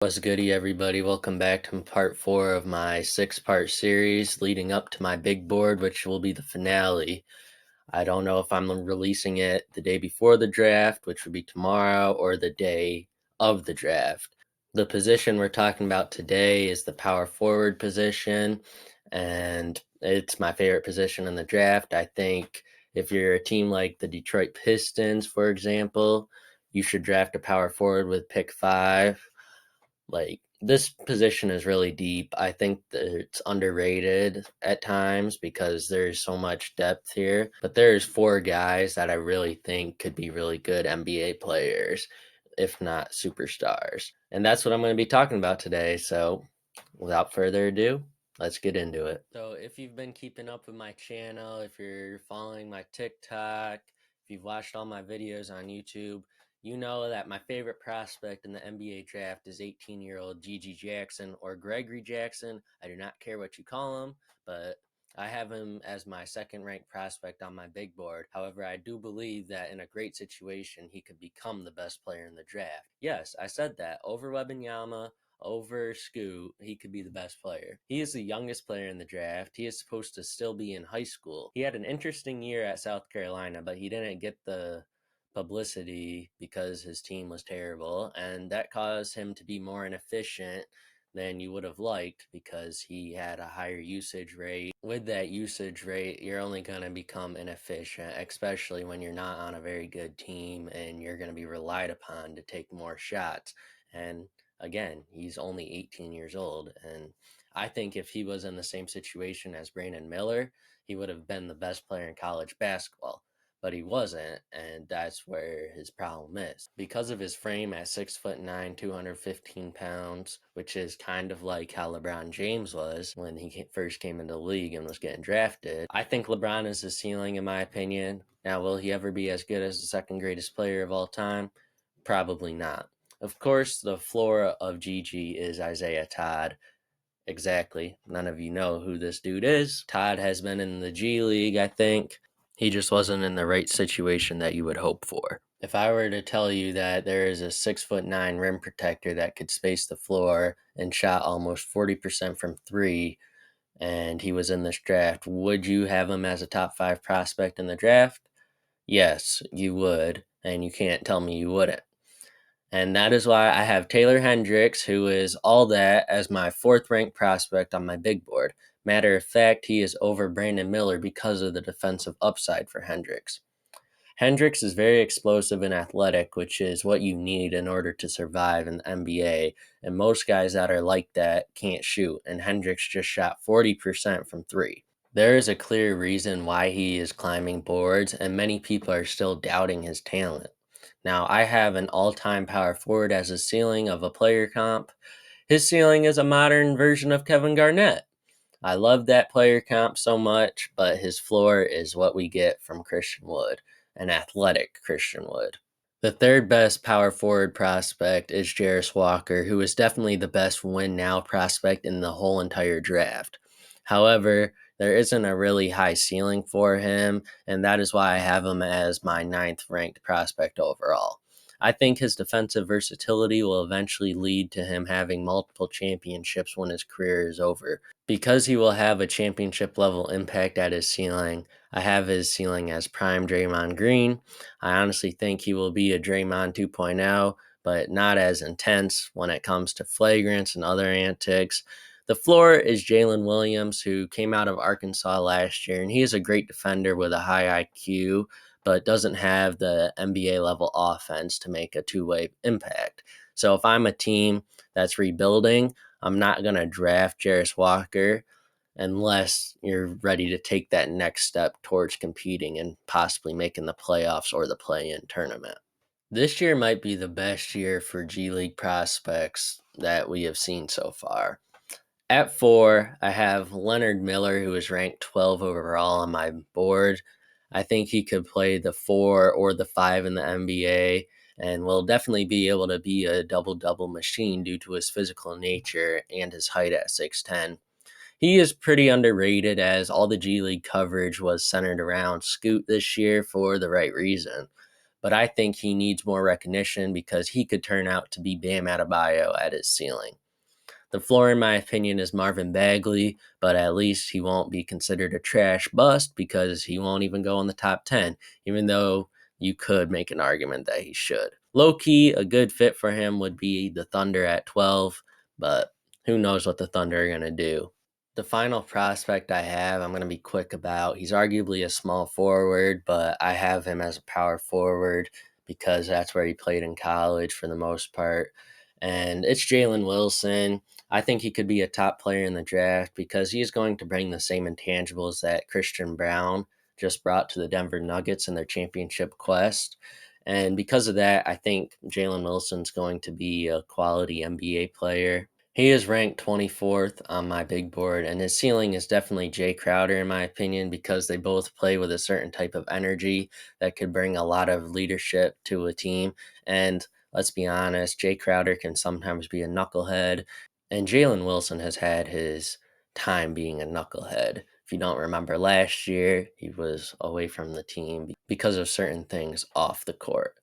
What's goody, everybody? Welcome back to part 4 of my 6-part series leading up to my big board, which will be the finale. I don't know if I'm releasing it the day before the draft, which would be tomorrow, or the day of the draft. The position we're talking about today is the power forward position, and it's my favorite position in the draft. I think if you're a team like the Detroit Pistons, for example, you should draft a power forward with pick 5. Like, this position is really deep. I think that it's underrated at times because there's so much depth here. But there's 4 guys that I really think could be really good NBA players, if not superstars. And that's what I'm going to be talking about today. So, without further ado, let's get into it. So, if you've been keeping up with my channel, if you're following my TikTok, if you've watched all my videos on YouTube, you know that my favorite prospect in the NBA draft is 18-year-old GG Jackson or Gregory Jackson. I do not care what you call him, but I have him as my second-ranked prospect on my big board. However, I do believe that in a great situation, he could become the best player in the draft. Yes, I said that. Over Wembanyama, over Scoot, he could be the best player. He is the youngest player in the draft. He is supposed to still be in high school. He had an interesting year at South Carolina, but he didn't get the publicity because his team was terrible, and that caused him to be more inefficient than you would have liked because he had a higher usage rate. With that usage rate, you're only going to become inefficient, especially when you're not on a very good team and you're going to be relied upon to take more shots. And again, he's only 18 years old, and I think if he was in the same situation as Brandon Miller, he would have been the best player in college basketball, but he wasn't, and that's where his problem is. Because of his frame at 6'9", 215 pounds, which is kind of like how LeBron James was when he first came into the league and was getting drafted, I think LeBron is the ceiling in my opinion. Now, will he ever be as good as the second greatest player of all time? Probably not. Of course, the floor of Gigi is Isaiah Todd. Exactly. None of you know who this dude is. Todd has been in the G League, I think. He just wasn't in the right situation that you would hope for. If I were to tell you that there is a 6'9" rim protector that could space the floor and shot almost 40% from 3, and he was in this draft, would you have him as a top 5 prospect in the draft? Yes, you would, and you can't tell me you wouldn't. And that is why I have Taylor Hendricks, who is all that, as my 4th-ranked prospect on my big board. Matter of fact, he is over Brandon Miller because of the defensive upside for Hendricks. Hendricks is very explosive and athletic, which is what you need in order to survive in the NBA. And most guys that are like that can't shoot, and Hendricks just shot 40% from 3. There is a clear reason why he is climbing boards, and many people are still doubting his talent. Now, I have an all-time power forward as a ceiling of a player comp. His ceiling is a modern version of Kevin Garnett. I love that player comp so much, but his floor is what we get from Christian Wood, an athletic Christian Wood. The third best power forward prospect is Jarace Walker, who is definitely the best win now prospect in the whole entire draft. However, there isn't a really high ceiling for him, and that is why I have him as my 9th-ranked prospect overall. I think his defensive versatility will eventually lead to him having multiple championships when his career is over. Because he will have a championship level impact at his ceiling, I have his ceiling as prime Draymond Green. I honestly think he will be a Draymond 2.0, but not as intense when it comes to flagrants and other antics. The floor is Jalen Williams, who came out of Arkansas last year, and he is a great defender with a high IQ, but doesn't have the NBA level offense to make a two-way impact. So if I'm a team that's rebuilding, I'm not going to draft Jarace Walker unless you're ready to take that next step towards competing and possibly making the playoffs or the play-in tournament. This year might be the best year for G League prospects that we have seen so far. At 4, I have Leonard Miller, who is ranked 12 overall on my board. I think he could play the 4 or the 5 in the NBA and will definitely be able to be a double-double machine due to his physical nature and his height at 6'10". He is pretty underrated as all the G League coverage was centered around Scoot this year for the right reason. but I think he needs more recognition because he could turn out to be Bam Adebayo at his ceiling. The floor, in my opinion, is Marvin Bagley, but at least he won't be considered a trash bust because he won't even go in the top 10, even though you could make an argument that he should. Low key, a good fit for him would be the Thunder at 12, but who knows what the Thunder are going to do. The final prospect I have, I'm going to be quick about. He's arguably a small forward, but I have him as a power forward because that's where he played in college for the most part. And it's Jalen Wilson. I think he could be a top player in the draft because he's going to bring the same intangibles that Christian Braun just brought to the Denver Nuggets in their championship quest. And because of that, I think Jalen Wilson's going to be a quality NBA player. He is ranked 24th on my big board, and his ceiling is definitely Jay Crowder, in my opinion, because they both play with a certain type of energy that could bring a lot of leadership to a team. And let's be honest, Jay Crowder can sometimes be a knucklehead, and Jalen Wilson has had his time being a knucklehead. If you don't remember last year, he was away from the team because of certain things off the court.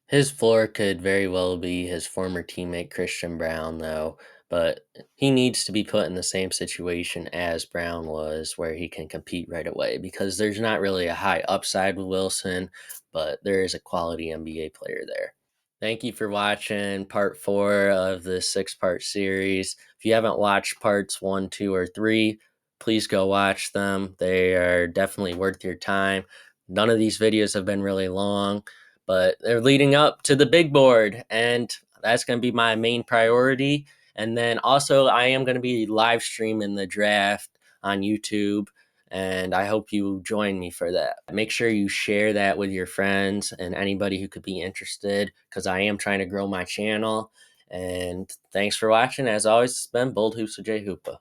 His floor could very well be his former teammate Christian Braun, though, but he needs to be put in the same situation as Brown was, where he can compete right away, because there's not really a high upside with Wilson, but there is a quality NBA player there. Thank you for watching part 4 of the 6-part series. If you haven't watched parts 1, 2, or 3, please go watch them. They are definitely worth your time. None of these videos have been really long, but they're leading up to the big board, and that's going to be my main priority. And then also, I am going to be live streaming the draft on YouTube, and I hope you join me for that. Make sure you share that with your friends and anybody who could be interested, because I am trying to grow my channel. And thanks for watching. As always, it's been Bold Hoops with Jay Hoopa.